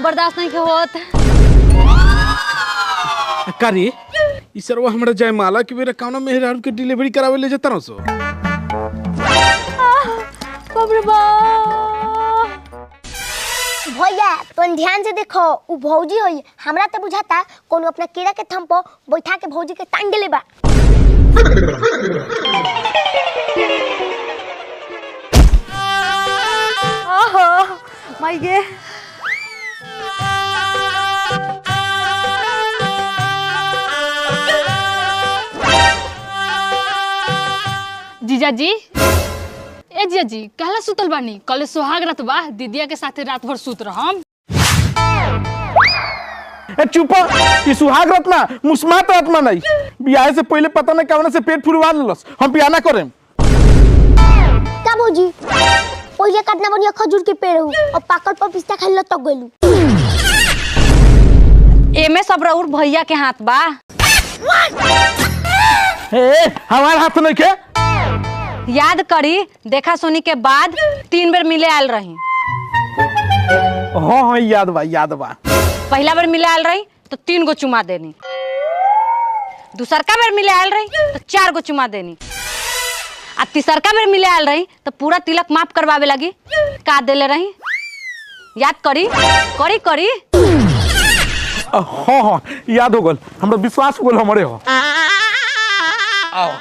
बर्दाश्त नहीं होत। करे ई सरवा हमरा जयमाला के बेरा कौन मेहरारू के डिलीवरी करावे ले जता रहो। भैया तुम ध्यान से देखो उ भौजी होई हमरा तो बुझाता कोनो अपना केरा के थम पर बैठा के भौजी के टांग देले बा। ओहो माय गे जीजा जी ए जीजा जी कहला सुतल बानी कल सुहाग रात बा दीदिया के साथे रात भर सुत रहम। ए चुप ई सुहाग रात ना मुस्मात रात में नहीं बियाह से पहले पता नहीं कवना से पेट फुलवा लेलस हम बियाह ना करेम। का भौजी ओइया काटना बनिया खजूर के पेड़ हो और पाकल पपिस्ता खाइल तक गइलू। एमे सब रउर भैया के हाथ बा। ए हमार हाथ नहीं के याद करी देखा सुनी के बाद 3 बार मिले आयल रही। हां याद बा। पहला बार मिले आयल रही तो 3 गो चुमा देनी, दूसरका बार मिले आयल रही तो 4 गो चुमा देनी, आ तीसरका बार मिले आयल रही तो पूरा तिलक माफ करवावे लगी का देले रही। याद करी करी करी। हां याद हो गल हमरा विश्वास हो गल हमरे हो। आओ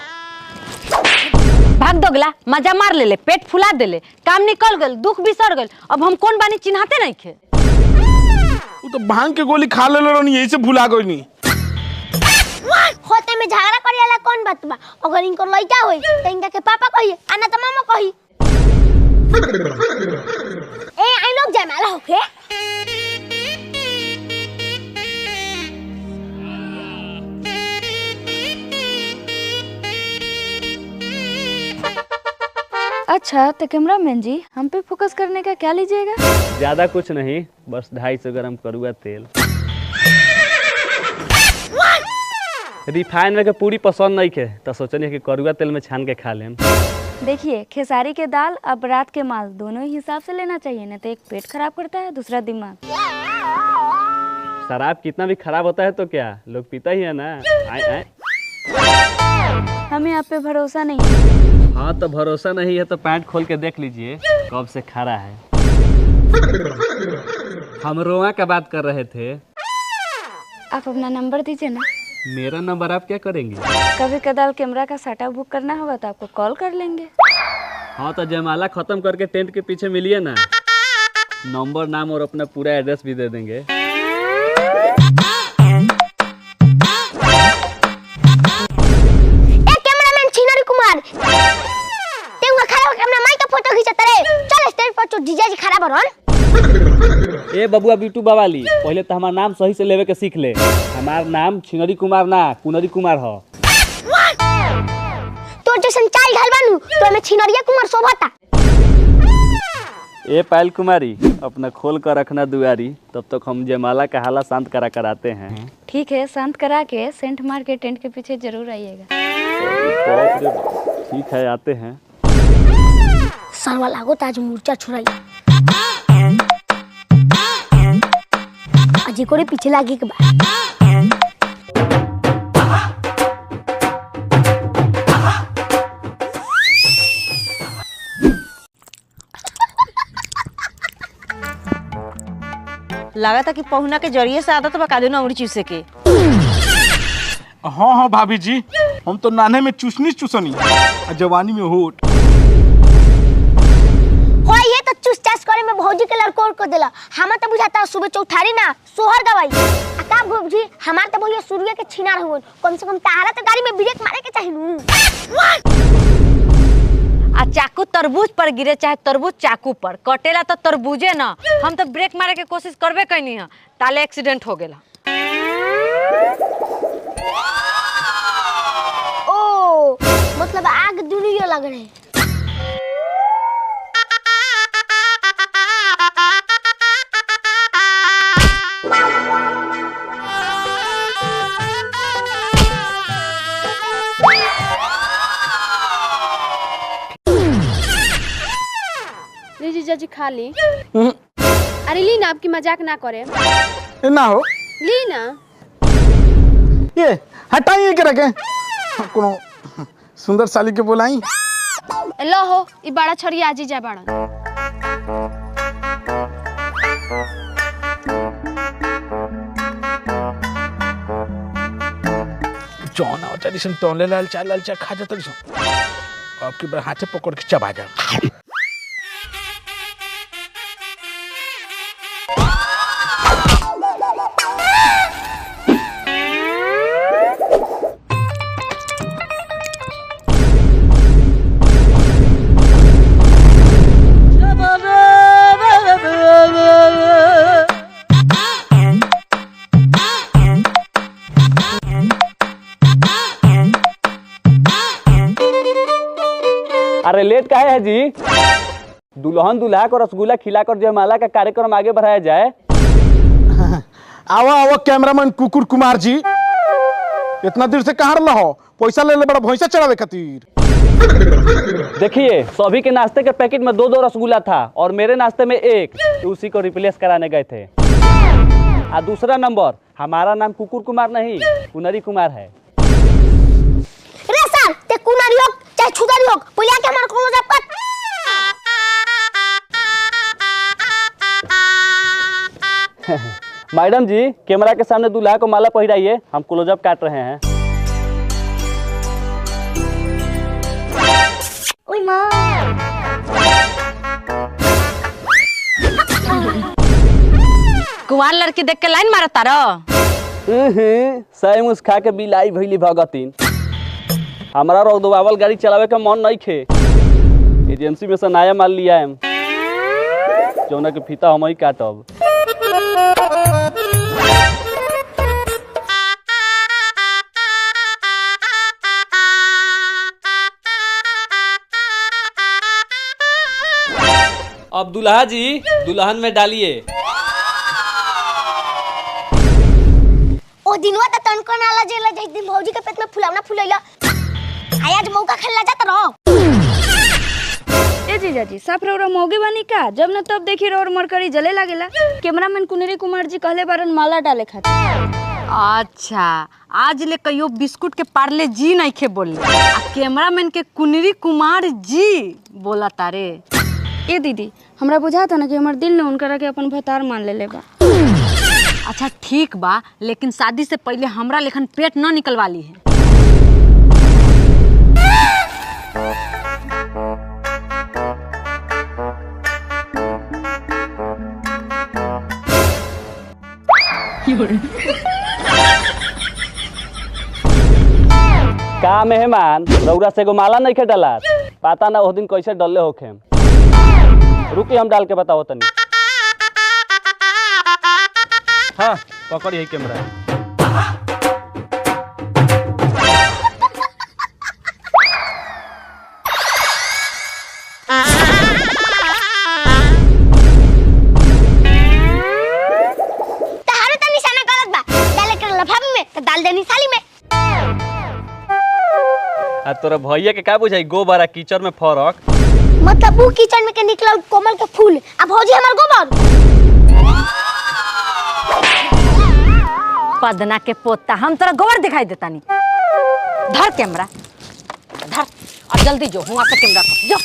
भाग दोगला मजा मार लेले पेट फुला देले काम निकल गल दुख बिसर गल। अब हम कौन बानी चिन्हाते नहीं खे। वो तो भांग के गोली खा लेलो नहीं यही से भुला गई नहीं। होते में झगड़ा करे वाला कौन बात बा। अगर इनको लइका होई त इनका के पापा कहिए आना त मामा कही। ए आई लोग जयमाला होके अच्छा तो कैमरामैन जी हम पे फोकस करने का क्या लीजिएगा। ज्यादा कुछ नहीं बस 250 ग्राम करुआ तेल। रिफाइन में के पूरी पसंद नहीं के तो सोचनी कि करुआ तेल में छान के खा लें। देखिए खेसारी के दाल अब रात के माल दोनों ही हिसाब से लेना चाहिए, नहीं तो एक पेट खराब करता है दूसरा दिमाग। शराब कितना भी खराब होता है तो क्या लोग पीता ही है ना। आए। हमें आप पे भरोसा नहीं है। हाँ तो भरोसा नहीं है तो पैंट खोल के देख लीजिए कब से खड़ा है। हम रोआ का बात कर रहे थे। आप अपना नंबर दीजिए ना। मेरा नंबर आप क्या करेंगे। कभी कदार कैमरा का सेटअप बुक करना होगा तो आपको कॉल कर लेंगे। हाँ तो जयमाला खत्म करके टेंट के पीछे मिलिए ना, नंबर नाम और अपना पूरा एड्रेस भी दे देंगे। ए कैमरामैन छिनरी कुमार तेंगा खड़ा होके अपना माई का फोटो खींचत रे। चल स्टेज पर तो जीजा जी खड़ा बरन। ए बबुआ बिट्टू बावाली पहले तो हमारा नाम सही से लेवे के सीख ले। हमार नाम छिनरी कुमार ना कुनरी कुमार हो। तो जैसन चाल ढाल बानू तो हमें छिनरिया कुमार शोभाता। ए पायल कुमारी अपना खोल कर रखना दुआरी, तब तक हम जयमाला का हाला शांत करा कर आते हैं। ठीक है शांत करा के सेंट मार के टेंट के पीछे जरूर आइएगा। ठीक है आते हैं। सरवा लागो ताज मूर्छा छुड़ाई अजी कोरे पीछे लागे के बा। लगा था कि पहुना के जरिए से आदत बका देना उड़ी चूसे के। हाँ भाभी जी हम तो नाने में चूसनी जवानी में होट। हो ये तो चूस चास करे में भौजी के लड़कोर को देला। हम तो बुझाता सुबह चौठारी ना सोहर गवाई। का भौजी हमार तो भैया सूर्य के छिनार होन कम से कम तारा तो गाड़ी में ब्रेक मारे के चाहिए। आ चाकू तरबूज पर गिरे चाहे तरबूज चाकू पर कटेला तो तरबूजे ना। हम तो ब्रेक मारे के कोशिश करबे कैनी है ताले एक्सीडेंट हो गेला। ओ मतलब आग दुनिया लग रहे। जीजा जी खा ली। अरे ली ना, आपकी मजाक ना करे। ना हो ली ना। ये हटाइए के रखे कोनो सुंदर साली के बोलाई। लो हो, ई बड़ा छड़िया जीजा बड़ा। जौन होता दिसन तोले लाल चा खा जाता दिसन आपकी बार हाथ से पकड़ के चबा जा। अरे लेट काहे है जी? दुल्हन दूल्हा को रसगुल्ला खिलाकर जयमाला का कार्यक्रम आगे बढ़ाया जाए। आओ आओ कैमरामैन कुकुर कुमार जी, इतना देर से कहाँ रहा हो? पैसा ले ले बड़ा भैंसा चढ़ावे खातिर। देखिए, सभी के नाश्ते के पैकेट में 2-2 रसगुल्ला था और मेरे नाश्ते में 1, तो उसी को रिप्लेस कराने गए थे। और दूसरा नंबर, हमारा नाम कुकुर कुमार नहीं कुनरी कुमार है। रे सर, ते कुनारी हो चाहे छुदारी हो, पहले आके हमार क्लोज अप कर। मैडम जी, कैमरा के सामने दूल्हा को माला पहनाइए, हम क्लोजअप काट रहे हैं। ओए मां, कुंवार लड़की देख के लाइन मारा तारा। सही मुस्खा के बिलाई भइली भगतीन। हमारा रोडवावल गाड़ी चलावे का मन नहीं खे। एजेंसी में से नया माल लिया है, जौना के फीता हम ही काटब। अब दुल्हा जी दुल्हन में डालिए। ओ दिनवा त तनको नाला जेला एक दिन भौजी के पेट में फुलावना फुलैला। आज मौका खेलला जात रहो। ए जीजा जी, साफ रौरा मौगे बानी का? जब न तब देखी रोर मरकरी जले लागेला। कैमरामैन कुनरी कुमार जी कहले बारन माला डाले खातिर। अच्छा, आज ले कहियो बिस्कुट के पार्ले जी नहीं खे बोले, आ कैमरामैन के कुनरी कुमार जी बोला तारे। ए दीदी, हमरा बुझा था ना कि हमार दिल ने उनकरा के अपन भतार मान ले बा। अच्छा ठीक बा, लेकिन शादी से पहले हमरा लेखन पेट न निकलवा ली है। का मेहमान रौरा से एगो माला नहीं खे डाला, पता ना उस दिन कैसे डलले होखे। रुकी हम डाल के बताओ तनी। हाँ पकड़ यही कैमरा। तहारो त निशाना गलत बा। डाले कर लफाफे में त डाल देनी साली में। आ तोरा भैया के का बुझाई गोबर आ कीचड़ में फर्क? मतलब वो किचन में के निकला कोमल के फूल, अब भौजी हमार गोबर। पदना के पोता, हम तोरा गोबर दिखाई देता नहीं। धर कैमरा, धर और जल्दी जो वहां से कैमरा को जो।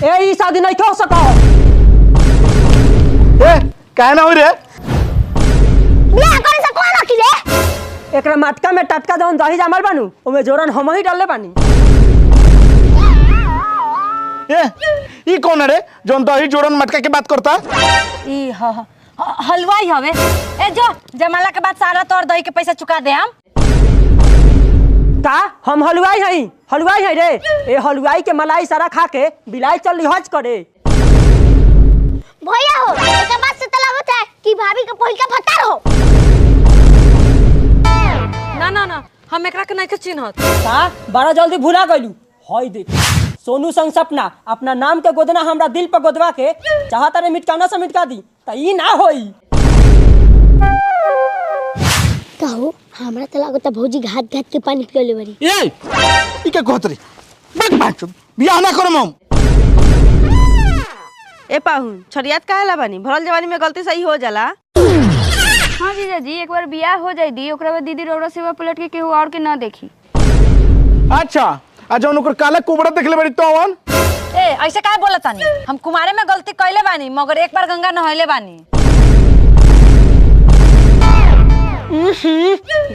ए ई शादी नहीं हो सका। ए काहे ना हो रे? बियाह करे से कोन अकेले? एकरा मटका में टटका जौन दही जमल बानू, ओमे जोरन हम ही डालले बानी। ई कौन है रे जोन दही जोड़न मटका के बात करता? ई हलवाई हवे। ए जो जमाला के बाद सारा तोर दही के पैसा चुका दे हम। का हम हलवाई हई? हलवाई हई रे। ए हलवाई के मलाई सारा खा के बिलाई चल लिहज करे। भैया हो, एक बात से तलावत है कि भाभी के पहिल का भतार हो। ना ना ना, हम एकरा के नहीं के चिन्हत। का बड़ा जल्दी भुला गइलू। हई देख, सोनू संग सपना अपना नाम के गोदना हमरा दिल पे गोदवा के चाहता रे मिटकाना से मिटका दी, त ई ना होई। कहो हमरा तो लागत भौजी घाट घाट के पानी पियोले बड़ी ए ई के कहत रे बक बात बियाह ना करम हम। ए पाहुन छरियात काहेला बानी भरल जवानी में गलती सही हो जाला। हाँ जीजा जी, एक बार बियाह हो जाई दी ओकरा बाद दीदी रोड़ा सेवा पलट के केहू और के ना देखी। अच्छा आ जौन ओकर काला कुबड़ा देखले बड़ी तोवन। ए ऐसे काहे बोलतानी? हम कुमारे में गलती कइले बानी मगर एक बार गंगा नहइले बानी।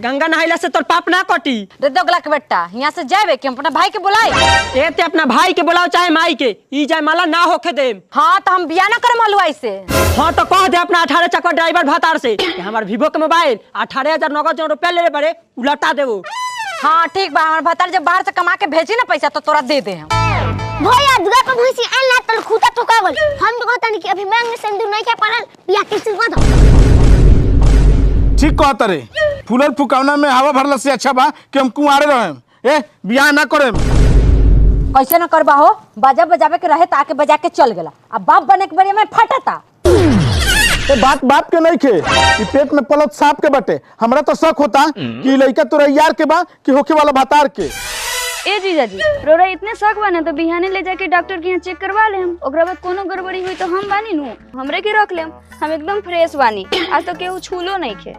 गंगा नहाइला से तोर पाप ना कटी। रे दोगला के बेटा यहाँ से जाबे कि हम अपना भाई के बुलाए? ए ते अपना भाई के बुलाओ चाहे माई के, ई जाय माला ना होके दे। हाँ तो हम बियाह ना करम हलवाई से। हाँ तो कह दे अपना 18 चक्कर ड्राइवर भतार से कि हमार वीवो के मोबाइल 18,000 नगद जो रुपया ले बड़े उलटा देवो। हाँ ठीक बा, हमार भतार जब बाहर से कमा के भेजी ना पैसा तो तोरा दे दे हम। भैया दुआ पे भैंसी आन ला तल खूटा ठोका गल। हम तो कहता नहीं कि अभी मांग में सिंदूर नहीं के पड़ल बियाह के सिलवा दो। ठीक कहत रे फूलर फुकावना में हवा भरला से अच्छा बा कि हम कुंवारे रहेम। ए बियाह ना करेम। कैसे ना करबा हो? बाजा बजावे के रहे ताके बजा के चल गेला, अब बाप बने के बड़ी में फटता। ए बात बाप के नहीं खे ई पेट में पलत सांप के बटे। हमरा तो शक होता कि लइका तोरा यार के बा कि होके वाला भतार के। ए जीजा जी, रोड़ा इतने शक बने तो बिहाने ले जाके डॉक्टर के यहाँ चेक करवा ले हम। ओकरा बाद कोनो गड़बड़ी हुई तो हम बानी नु, हमरे के रख लेम। हम एकदम फ्रेश बानी, आज तो केहू छूलो नहीं खे।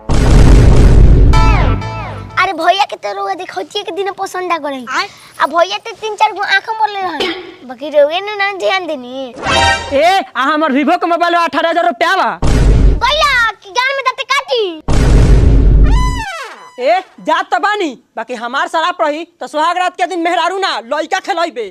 अरे भैया के तो रोगा देखौतिए के दिन पसंद आ गई। आ भैया तो 3-4 गो आंखों मोरले रहन बाकी रोगे ने ना ध्यान देनी। ए आ हमर वीवो के मोबाइल 18,000 रुपया बा। गइला कि गान में दाते काटी। ए जात तो बानी बाकी हमार शराब रही तो सुहाग रात के दिन मेहरारू ना लइका खेलइबे।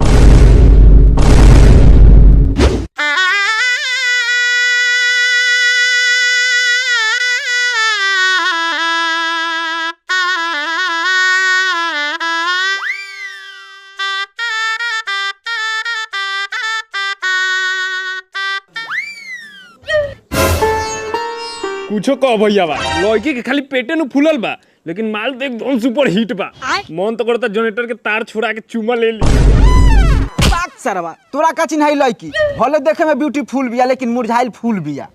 कुछो कह भैया बा लड़की के खाली पेटे नु फूलल बा लेकिन माल तो एकदम सुपर हिट बा। मन तो करता जनरेटर के तार छुड़ा के चुमा ले ली। बात सरवा तोरा का चिन्हाई लड़की भले देखे में ब्यूटीफुल बिया लेकिन मुरझाइल फूल बिया।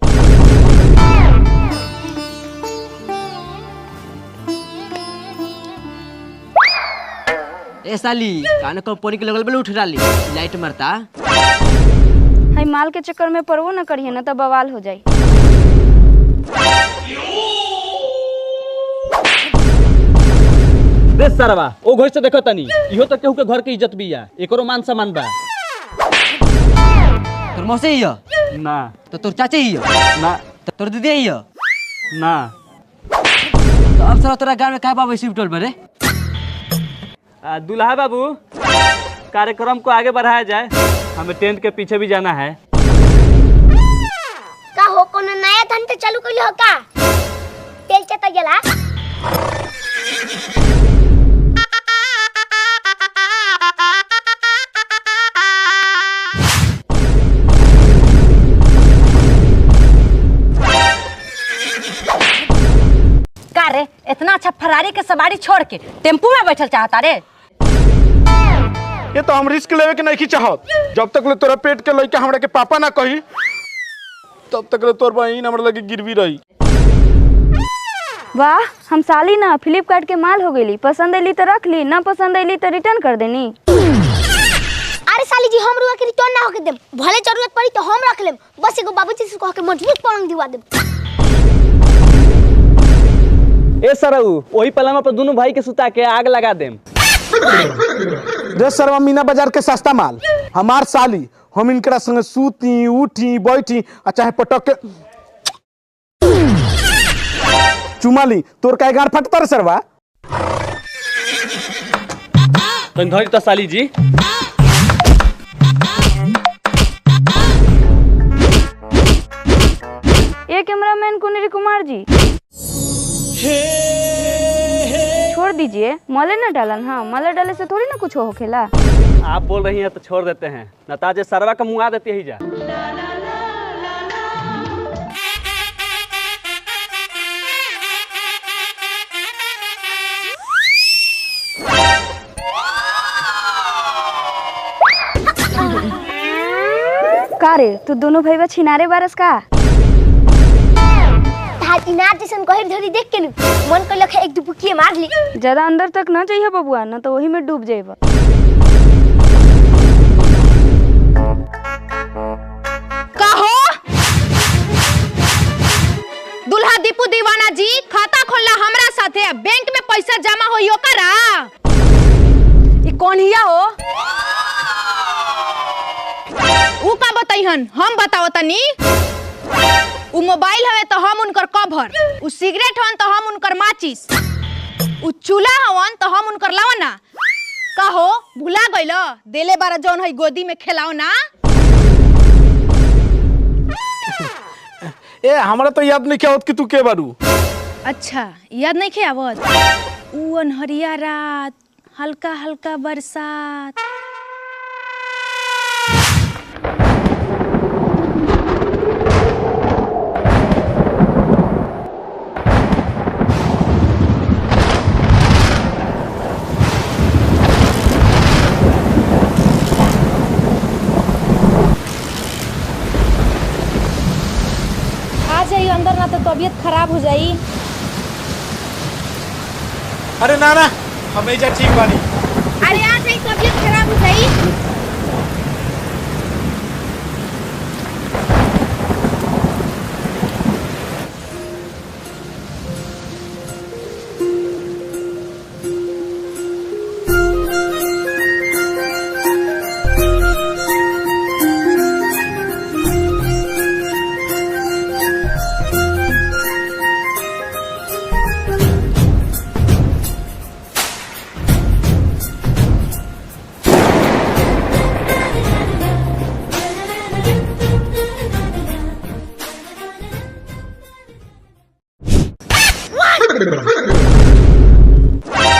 ए साली कान कंपनी के लगल बल उठ डाली लाइट मरता। हाय माल के चक्कर में पड़वो ना करिए ना तो बवाल हो जाई। रे सरवा ओ घर से देखो तनी इहो तो केहू के घर के इज्जत बिया एकरो मान सम्मान बा। तोर मौसी हियो ना तो तोर चाची हियो ना तो तोर दीदी हियो। ना तो अब सारा तोरा गांव में काहे बाबू शिफ्ट होल बरे? दुल्हा बाबू कार्यक्रम को आगे बढ़ाया जाए, हमें टेंट के पीछे भी जाना है। का हो कोनो नया धंधा चालू कइले हो का? तेल चता गेला। का रे इतना अच्छा फरारी के सवारी छोड़ के टेम्पू में बैठल चाहता रे? ये तो हम रिस्क लेवे के नहीं चाहत। जब तक ले तोरा पेट के लइका हमरा के पापा ना कही तब तक ले तोर बहिन हमरा लगे गिरवी रही। वाह, हम साली ना फ्लिपकार्ट के माल हो गईली। पसंद आईली तो रख ली, ना पसंद आईली तो रिटर्न कर देनी। अरे साली जी हम रुआ के रिटर्न ना होके देम। भले जरूरत पड़ी तो हम रख लेम। बस एगो बाबूजी से कह के मजबूत पलंग दिवा देम। ए सरऊ वही पलंग पर दोनों भाई के सुता के आग लगा देम। रे सरवा मीना बाजार के सस्ता माल हमार साली हम इनकरा संगे सूती उठी बैठी आ चाहे पटक के चुमाली तोर काय गार फटता रे सरवा। तन धरी तो साली जी। ये कैमरामैन कुनेरी कुमार जी छोड़ दीजिए, मले न डालन। हाँ मले डाले से थोड़ी ना कुछ हो खेला। आप बोल रही हैं तो छोड़ देते हैं, नताजे सरवा का मुँह आ देती है ही जा। का रे तू दोनों भाई छिनारे बारस का? आज इनार जैसन गहिर धरी देख के मन कर लखे एक डुबकी मार ली। ज्यादा अंदर तक ना चाहिए बबुआ, ना तो वही में डूब जाएगा। कहो दुल्हा दीपू दीवाना जी, खाता खोलना हमरा साथे, बैंक में पैसा जमा होई ओकरा। ई कौन हिया हो? ऊ का बताइहन, हम बताओ तनी। ऊ मोबाइल हवे तो हम उनकर कवर, ऊ सिगरेट हवन तो हम उनकर माचिस, ऊ चूल्हा हवन तो हम उनकर लवना। कहो भुला गइलो? देले बारा जौन है गोदी में खेलाओ ना। ए हमरा तो याद नहीं क्या होत कि तू के बारू। अच्छा याद नहीं खे आवत? ऊ अनहरिया रात, हल्का हल्का बरसात। अंदर ना तो तबीयत खराब हो जाई। अरे ना ना हम एजा ठीक बानी। अरे आ जाई तबीयत खराब हो जाई।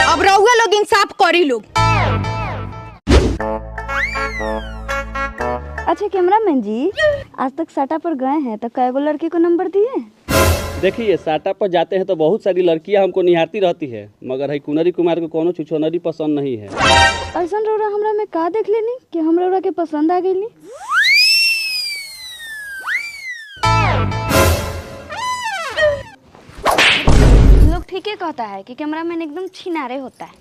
अब रहुआ लोग इंसाफ करी लोग। अच्छा कैमरामैन जी, आज तक साटा पर गए हैं तो कै गो लड़की को नंबर दिए? देखिए साटा पर जाते हैं तो बहुत सारी लड़कियां हमको निहारती रहती है, मगर है कुनरी कुमार को कोनो छुछोनरी पसंद नहीं है। ऐसा रौरा हमरा में का देख लेनी कि हम रौरा के पसंद आ गई? लोग ठीक है कहता है कि कैमरामैन एकदम छिनारे होता है।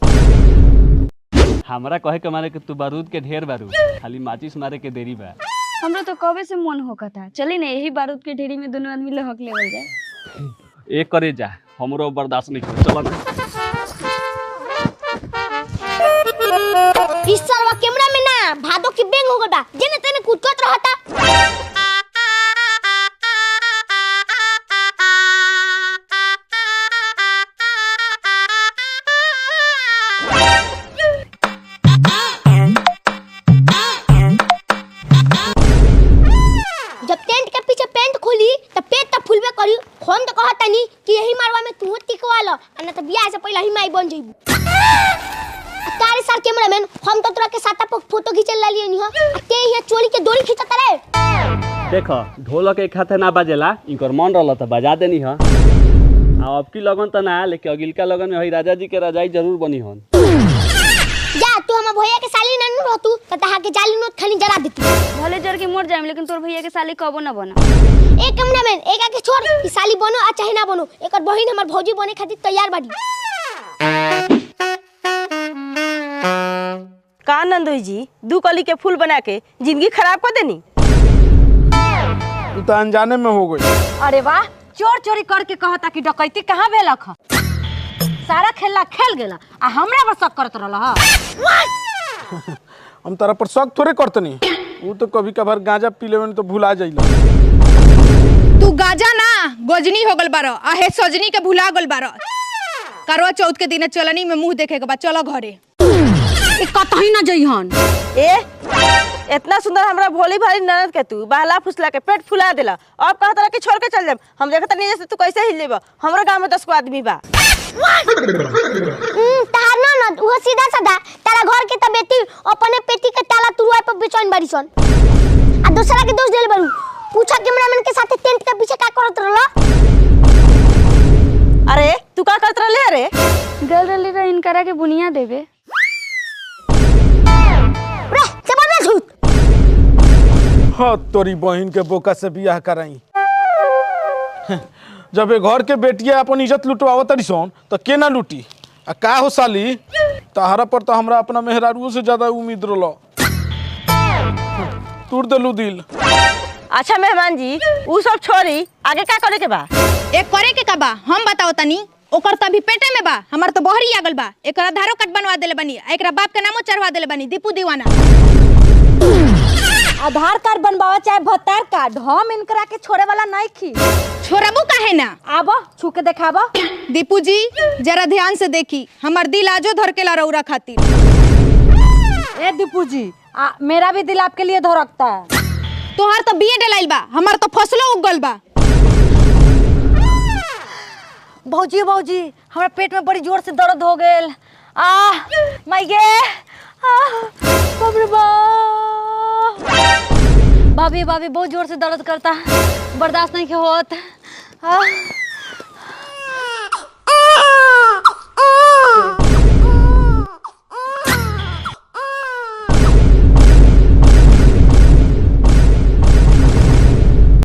हमरा कहे के मारे कि तू बारूद के ढेर बारू, खाली माचिस मारे के देरी बा। हमरो तो कबे से मन होका था, चली ना यही बारूद के ढेरी में दोनों आदमी लहक लेवल जाए। एक करे जा, हमरो बर्दाश्त नहीं हो। चलो ना। इस साल कैमरा में ना भादो की बेंग हो गटा, जेने तेने कूदकत रहता। जब टेंट के पीछे पेंट खोली तब पेट तब फुलबे करी। हम तो कहता नहीं कि यही मारवा में तू टिकवा लो, अन्ना तो बियाह से पहले ही माई बन जाइबू। तारे साल कैमरामैन हम तो तोरा के साथ फोटो खींचे ला लिए नहीं हो, ते यहाँ चोरी के डोरी खींचत रहे। देखो ढोलक एक हाथे ना बजेला, इनकर मन रहला तो बजा देनी ह। आ अब की लगन तो ना, लेकिन अगिलका लगन में हई राजा जी के रजाई जरूर बनी हन। जा तू हम भैया के साली नन्नू रहतू त तहा के जाली नोट खाली जरा देतू। भले जर के मर जाए लेकिन तोर भैया के साली कबो ना बना। ए कैमरामैन एक आके छोड़, ई साली बनो आ चाहे ना बनो, एकर बहिन हमर भौजी बने खातिर तैयार बाड़ी। का नंदोई जी, दू कली के फूल बना के जिंदगी खराब कर देनी। तू तो अनजाने में हो गई। अरे वाह, चोर चोरी करके कहता कि डकैती कहाँ भेलक ह? सारा खेला खेल गेला आ हमरा पर शक करत रहला ह। हम तारा पर शक थोड़े करतनी, वो तो कभी कभार गांजा पी लेवन तो भुला जाइला। तू गाजा ना गोजनी हो गल बारो, आहे सजनी के भुला गल बारो। करवा चौथ के दिन चलनी में मुंह देखे के बाद चलो घरे। ए कतही ना जइहन। ए इतना सुंदर हमरा भोली भाली ननद के तू बहला फुसला के पेट फुला देला। अब कहत रहा कि छोड़ के चल जाम। हम देखत नहीं जैसे तू कैसे हिल लेबा। हमरा गांव में 10 को आदमी बा। तार ना वो सीधा साधा तारा घर के तबेती अपने पेटी के ताला तुरुआ पर बिचौन बाड़ीसन आ दूसरा के दोस्त देले बारू। पूछा कैमरामैन के साथ टेंट के पीछे का करत रहला? अरे तू का करत रहले? अरे गल रली रे इनकरा के बुनिया देबे। रे जबरदस्त झूठ। हाँ तोरी बहन के बोका से बियाह कराई। जब ये घर के बेटिया अपन इज्जत लुटवावत तरी सन तो के ना लूटी। आ का हो साली, तहरा पर तो हमरा अपना मेहरारू से ज्यादा उम्मीद रहो। तोड़ देलू दिल। अच्छा मेहमान जी, उ सब छोड़ी आगे का करे के बा? एक करे के का बा हम बताओ तनी। ओकर तभी पेटे में बा, हमर तो बहरी आगल बा। एक आधारो कार्ड बनवा देले बनी, एकरा बाप के नामो चढ़वा देले बनी, दीपू दीवाना। आधार कार्ड बनवावा चाहे भत्तार कार्ड, हम इनकरा के छोड़े वाला नहीं खी। छोड़बू काहे ना? आबो छू के देखाबो। दीपू जी जरा ध्यान से देखी, हमर दिल आजो धड़केला रौरा खातिर। ए दीपू जी, मेरा भी दिल आपके लिए धड़कता है। तोहर तो बीए डलाइल बा, हमर तो फसलो उगल बा। भौजी भौजी, हमरा पेट में बड़ी जोर से दर्द हो गेल। माइगे भाभी भाभी बहुत जोर से दर्द करता, बर्दाश्त नहीं होत।